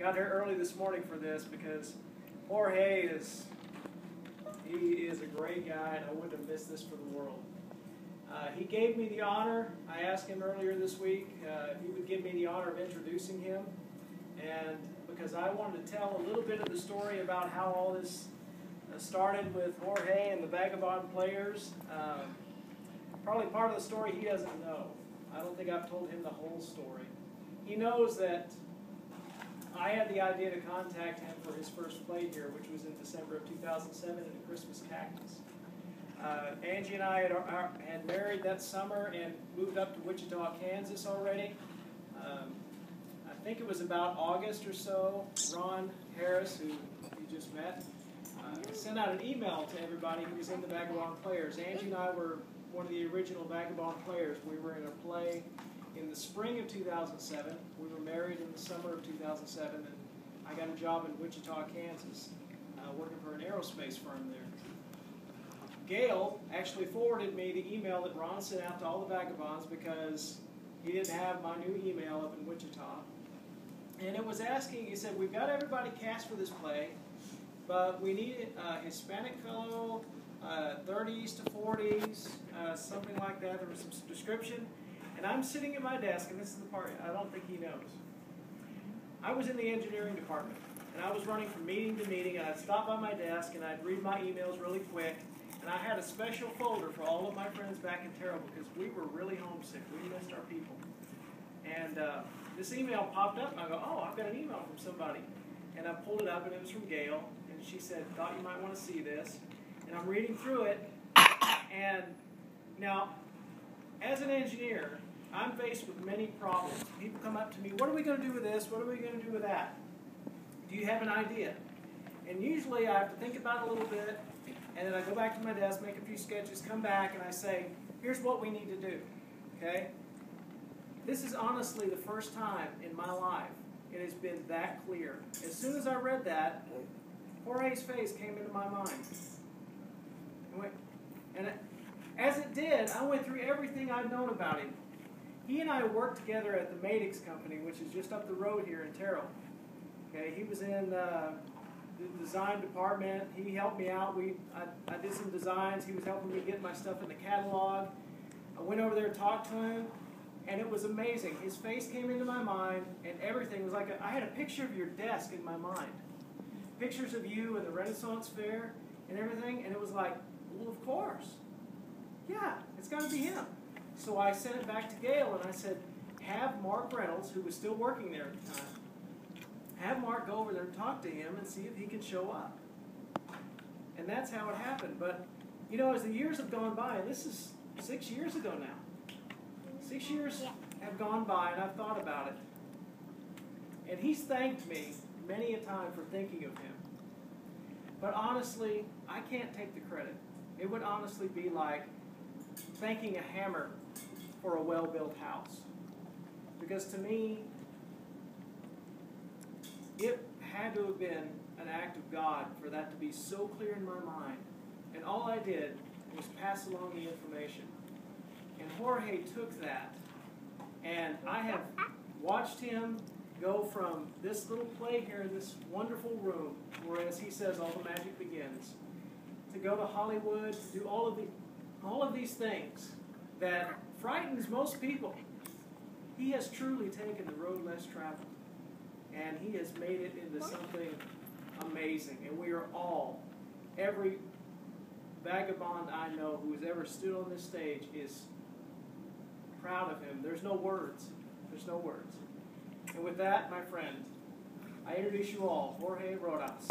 got here early this morning for this because Jorge is a great guy, and I wouldn't have missed this for the world. He gave me the honor. I asked him earlier this week if he would give me the honor of introducing him, and because I wanted to tell a little bit of the story about how all this started with Jorge and the Vagabond Players. Probably part of the story he doesn't know. I don't think I've told him the whole story. He knows that I had the idea to contact him for his first play here, which was in December of 2007 in a Christmas cactus. Angie and I had married that summer and moved up to Wichita, Kansas already. I think it was about August or so. Ron Harris, who you just met, sent out an email to everybody who was in the Vagabond Players. Angie and I were one of the original Vagabond Players. We were in a play in the spring of 2007. We were married in the summer of 2007, and I got a job in Wichita, Kansas, working for an aerospace firm there. Gail actually forwarded me the email that Ron sent out to all the Vagabonds because he didn't have my new email up in Wichita. And it was asking, he said, we've got everybody cast for this play, but we need a Hispanic fellow, 30s to 40s, something like that. There was some description. And I'm sitting at my desk, and this is the part I don't think he knows. I was in the engineering department, and I was running from meeting to meeting, and I'd stop by my desk, and I'd read my emails really quick, and I had a special folder for all of my friends back in Terrell because we were really homesick. We missed our people. And this email popped up, and I go, oh, I've got an email from somebody. And I pulled it up, and it was from Gail, and she said, thought you might want to see this. And I'm reading through it, and now, as an engineer, I'm faced with many problems. People come up to me, what are we going to do with this? What are we going to do with that? Do you have an idea? And usually I have to think about it a little bit, and then I go back to my desk, make a few sketches, come back, and I say, here's what we need to do. Okay? This is honestly the first time in my life it has been that clear. As soon as I read that, Jorge's face came into my mind. And as it did, I went through everything I'd known about him. He and I worked together at the Madix Company, which is just up the road here in Terrell. Okay, he was in the design department. He helped me out. I did some designs. He was helping me get my stuff in the catalog. I went over there and talked to him, and it was amazing. His face came into my mind, and everything was like I had a picture of your desk in my mind. Pictures of you and the Renaissance Fair and everything, and it was like, well, of course. Yeah, it's got to be him. So I sent it back to Gail, and I said, have Mark Reynolds, who was still working there at the time, have Mark go over there and talk to him and see if he can show up. And that's how it happened. But, you know, as the years have gone by, and this is 6 years ago now. 6 years have gone by, and I've thought about it. And he's thanked me many a time for thinking of him. But honestly, I can't take the credit. It would honestly be like thanking a hammer for a well-built house. Because to me, it had to have been an act of God for that to be so clear in my mind. And all I did was pass along the information. And Jorge took that, and I have watched him go from this little play here in this wonderful room, where, as he says, all the magic begins, to go to Hollywood, to do all of these things that frightens most people. He has truly taken the road less traveled, and he has made it into something amazing. And we are all, every vagabond I know who has ever stood on this stage is proud of him. There's no words. There's no words. And with that, my friend, I introduce you all, Jorge Rodas.